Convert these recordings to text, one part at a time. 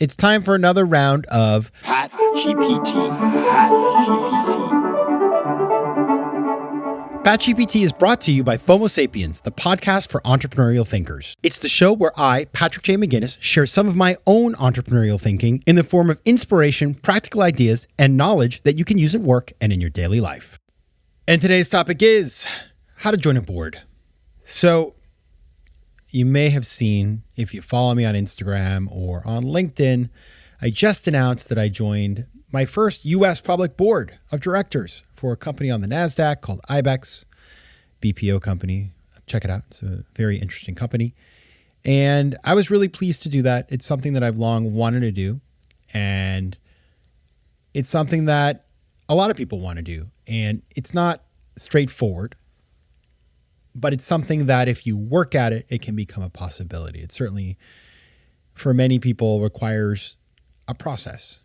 It's time for another round of Pat GPT. Pat GPT is brought to you by FOMO Sapiens, the podcast for entrepreneurial thinkers. It's the show where I, Patrick J. McGinnis, share some of my own entrepreneurial thinking in the form of inspiration, practical ideas, and knowledge that you can use at work and in your daily life. And today's topic is how to join a board. So you may have seen, if you follow me on Instagram or on LinkedIn, I just announced that I joined my first U.S. public board of directors for a company on the NASDAQ called IBEX, BPO company. Check it out. It's a very interesting company. And I was really pleased to do that. It's something that I've long wanted to do. And it's something that a lot of people want to do. And it's not straightforward, but it's something that if you work at it, it can become a possibility. It certainly, for many people, requires a process.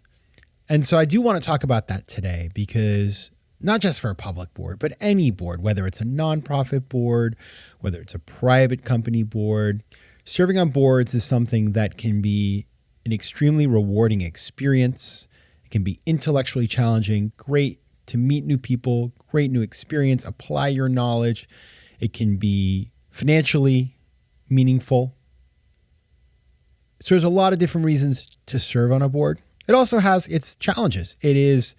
And so I do want to talk about that today because not just for a public board, but any board, whether it's a nonprofit board, whether it's a private company board, serving on boards is something that can be an extremely rewarding experience. It can be intellectually challenging, great to meet new people, great new experience, apply your knowledge. It can be financially meaningful. So there's a lot of different reasons to serve on a board. It also has its challenges. It is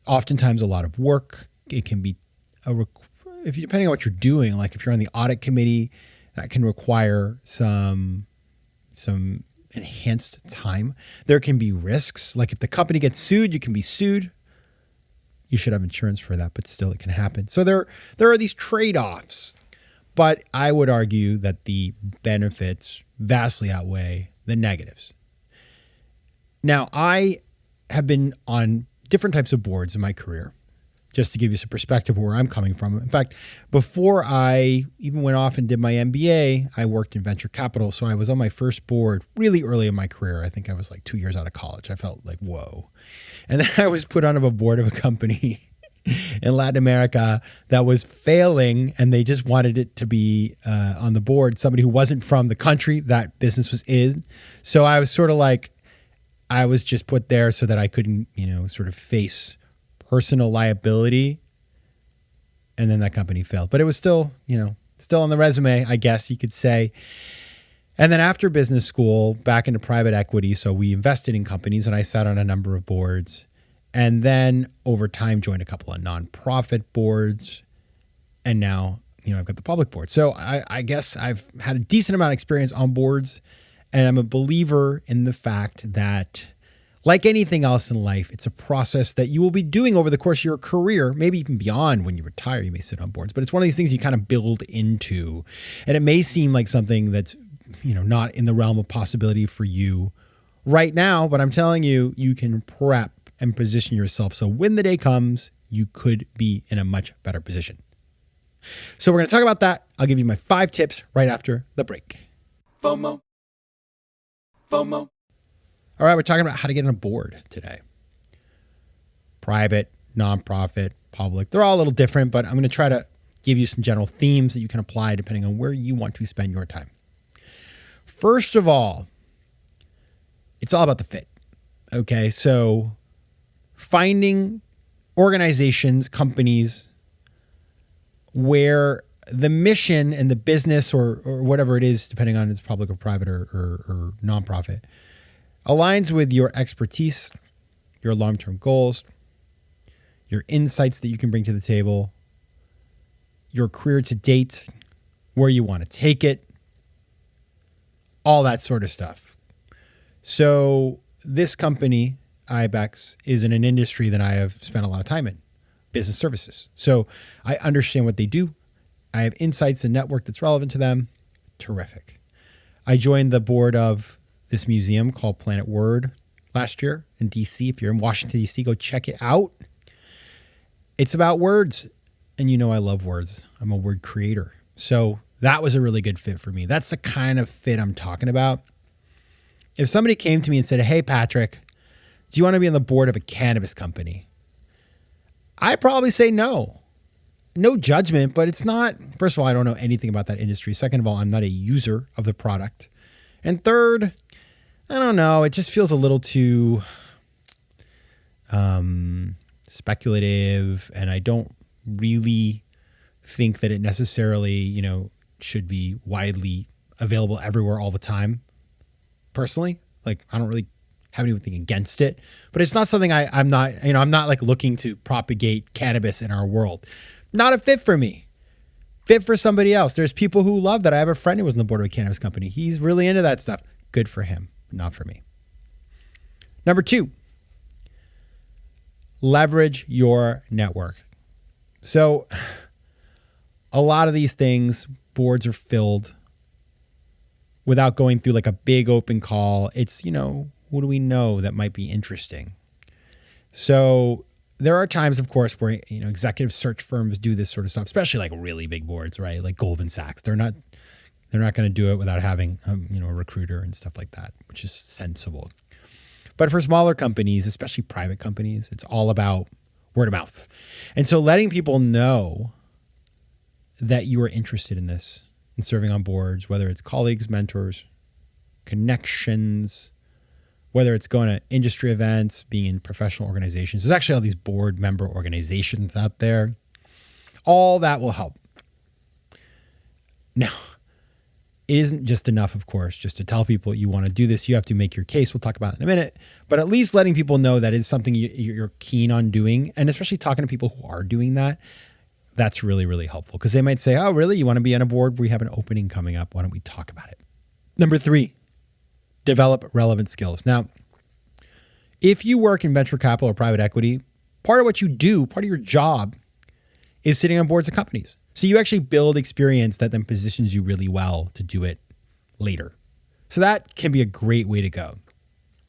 oftentimes a lot of work. It can be, depending on what you're doing, like if you're on the audit committee, that can require some enhanced time. There can be risks. Like if the company gets sued, you can be sued. You should have insurance for that, but still it can happen. So there are these trade-offs, but I would argue that the benefits vastly outweigh the negatives. Now, I have been on different types of boards in my career, just to give you some perspective of where I'm coming from. In fact, before I even went off and did my MBA, I worked in venture capital. So I was on my first board really early in my career. I think I was like 2 years out of college. I felt like, whoa. And then I was put on a board of a company in Latin America that was failing, and they just wanted it to be on the board somebody who wasn't from the country that business was in. So I was sort of like, I was just put there so that I couldn't, sort of face personal liability. And then that company failed. But it was still, still on the resume, I guess you could say. And then after business school, back into private equity. So we invested in companies and I sat on a number of boards. And then over time, joined a couple of nonprofit boards. And now, I've got the public board. So I guess I've had a decent amount of experience on boards. And I'm a believer in the fact that, like anything else in life, it's a process that you will be doing over the course of your career, maybe even beyond when you retire, you may sit on boards. But it's one of these things you kind of build into. And it may seem like something that's, not in the realm of possibility for you right now. But I'm telling you, you can prep and position yourself so when the day comes, you could be in a much better position. So we're going to talk about that. I'll give you my 5 tips right after the break. FOMO. All right, we're talking about how to get on a board today. Private, nonprofit, public. They're all a little different, but I'm going to try to give you some general themes that you can apply depending on where you want to spend your time. First of all, it's all about the fit. Okay, so finding organizations, companies where the mission and the business or whatever it is, depending on it's public or private or nonprofit, aligns with your expertise, your long-term goals, your insights that you can bring to the table, your career to date, where you want to take it, all that sort of stuff. So this company, IBEX, is in an industry that I have spent a lot of time in, business services. So I understand what they do. I have insights and network that's relevant to them. Terrific. I joined the board of this museum called Planet Word last year in DC. If you're in Washington, DC, go check it out. It's about words. And I love words. I'm a word creator. So that was a really good fit for me. That's the kind of fit I'm talking about. If somebody came to me and said, hey, Patrick, do you want to be on the board of a cannabis company? I'd probably say no. No judgment, but it's not, first of all, I don't know anything about that industry. Second of all, I'm not a user of the product. And third, I don't know. It just feels a little too speculative, and I don't really think that it necessarily, should be widely available everywhere all the time. Personally, like I don't really have anything against it, but it's not something I'm not like looking to propagate cannabis in our world. Not a fit for me. Fit for somebody else. There's people who love that. I have a friend who was on the board of a cannabis company. He's really into that stuff. Good for him, not for me. Number 2, leverage your network. So a lot of these things, boards are filled without going through like a big open call. It's, who do we know that might be interesting? So there are times, of course, where, executive search firms do this sort of stuff, especially like really big boards, right? Like Goldman Sachs. They're not going to do it without having, a recruiter and stuff like that, which is sensible. But for smaller companies, especially private companies, it's all about word of mouth. And so letting people know that you are interested in this and serving on boards, whether it's colleagues, mentors, connections, whether it's going to industry events, being in professional organizations. There's actually all these board member organizations out there. All that will help. Now, it isn't just enough, of course, just to tell people you want to do this. You have to make your case. We'll talk about it in a minute. But at least letting people know that it's something you're keen on doing, and especially talking to people who are doing that, that's really, really helpful. Because they might say, oh, really? You want to be on a board? We have an opening coming up. Why don't we talk about it? Number 3, develop relevant skills. Now, if you work in venture capital or private equity, part of what you do, part of your job is sitting on boards of companies. So you actually build experience that then positions you really well to do it later. So that can be a great way to go.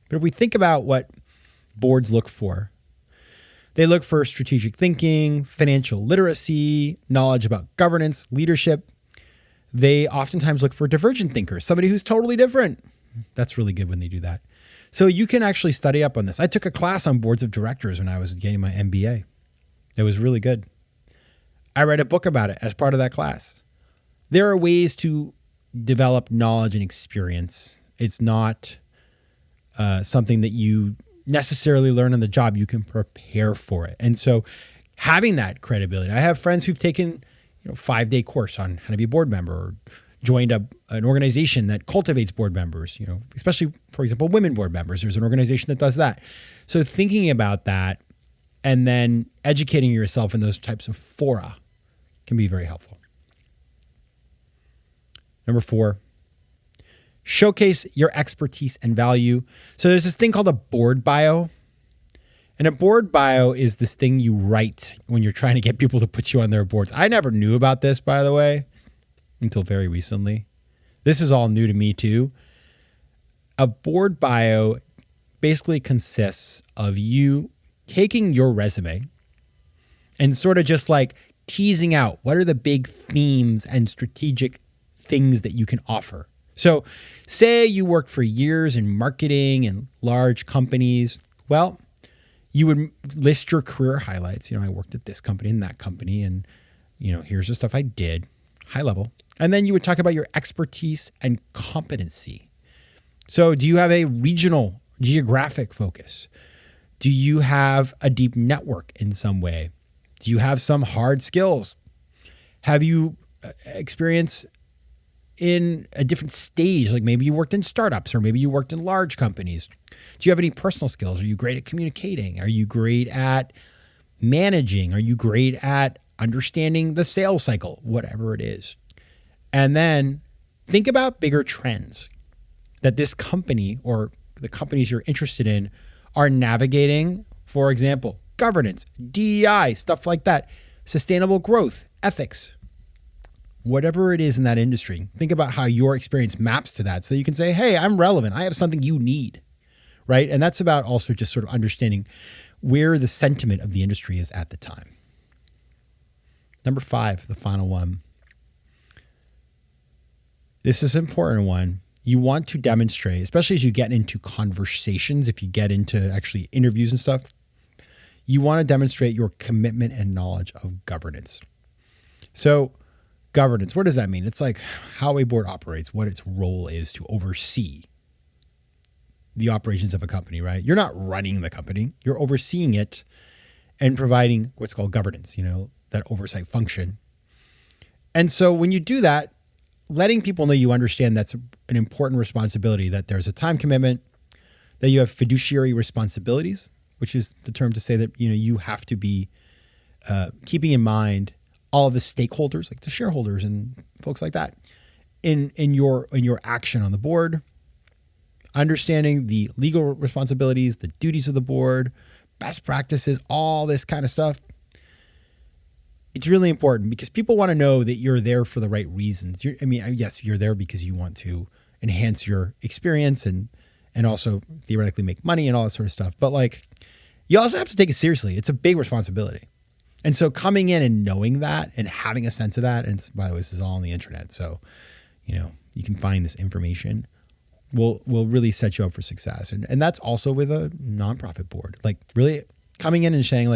But if we think about what boards look for, they look for strategic thinking, financial literacy, knowledge about governance, leadership. They oftentimes look for divergent thinkers, somebody who's totally different. That's really good when they do that. So you can actually study up on this. I took a class on boards of directors when I was getting my MBA. It was really good. I read a book about it as part of that class. There are ways to develop knowledge and experience. It's not something that you necessarily learn on the job. You can prepare for it. And so having that credibility, I have friends who've taken 5-day course on how to be a board member, or joined an organization that cultivates board members, especially, for example, women board members. There's an organization that does that. So thinking about that and then educating yourself in those types of fora can be very helpful. Number 4, showcase your expertise and value. So there's this thing called a board bio. And a board bio is this thing you write when you're trying to get people to put you on their boards. I never knew about this, by the way, until very recently. This is all new to me too. A board bio basically consists of you taking your resume and sort of just like teasing out what are the big themes and strategic things that you can offer. So say you worked for years in marketing and large companies. Well, you would list your career highlights. I worked at this company and that company, and here's the stuff I did, high level. And then you would talk about your expertise and competency. So do you have a regional geographic focus? Do you have a deep network in some way? Do you have some hard skills? Have you experience in a different stage? Like maybe you worked in startups, or maybe you worked in large companies. Do you have any personal skills? Are you great at communicating? Are you great at managing? Are you great at understanding the sales cycle? Whatever it is. And then think about bigger trends that this company or the companies you're interested in are navigating. For example, governance, DEI, stuff like that, sustainable growth, ethics, whatever it is in that industry. Think about how your experience maps to that so you can say, hey, I'm relevant. I have something you need, right? And that's about also just sort of understanding where the sentiment of the industry is at the time. Number 5, the final one. This is an important one. You want to demonstrate, especially as you get into conversations, if you get into actually interviews and stuff, you want to demonstrate your commitment and knowledge of governance. So governance, what does that mean? It's like how a board operates, what its role is to oversee the operations of a company, right? You're not running the company. You're overseeing it and providing what's called governance, that oversight function. And so when you do that, letting people know you understand that's an important responsibility, that there's a time commitment, that you have fiduciary responsibilities, which is the term to say that, you have to be keeping in mind all of the stakeholders, like the shareholders and folks like that, in your action on the board, understanding the legal responsibilities, the duties of the board, best practices, all this kind of stuff. It's really important because people want to know that you're there for the right reasons. Yes, you're there because you want to enhance your experience and also theoretically make money and all that sort of stuff. But you also have to take it seriously. It's a big responsibility. And so coming in and knowing that and having a sense of that, and by the way, this is all on the internet, so, you can find this information, will really set you up for success. And that's also with a nonprofit board, really coming in and saying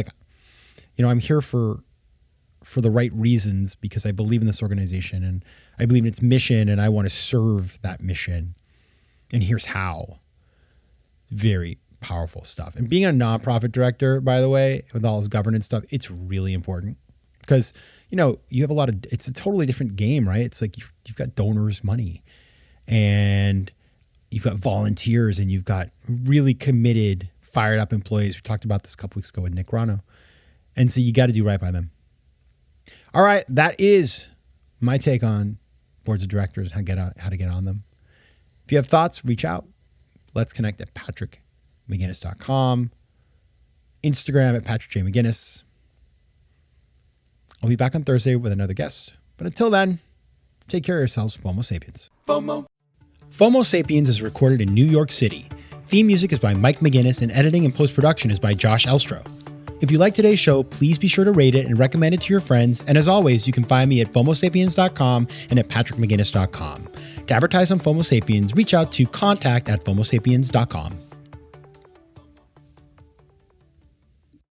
I'm here for the right reasons because I believe in this organization and I believe in its mission and I want to serve that mission. And here's how. Very powerful stuff. And being a nonprofit director, by the way, with all this governance stuff, it's really important because, you have it's a totally different game, right? It's like you've got donors' money and you've got volunteers and you've got really committed, fired up employees. We talked about this a couple weeks ago with Nick Rano. And so you got to do right by them. All right. That is my take on boards of directors and how to get on them. If you have thoughts, reach out. Let's connect at patrickmcginnis.com, Instagram at Patrick J. McGinnis. I'll be back on Thursday with another guest. But until then, take care of yourselves, FOMO Sapiens. FOMO. FOMO Sapiens is recorded in New York City. Theme music is by Mike McGinnis and editing and post-production is by Josh Elstro. If you like today's show, please be sure to rate it and recommend it to your friends. And as always, you can find me at FOMOSapiens.com and at PatrickMcGinnis.com. To advertise on FOMO Sapiens, reach out to contact@FOMOSapiens.com.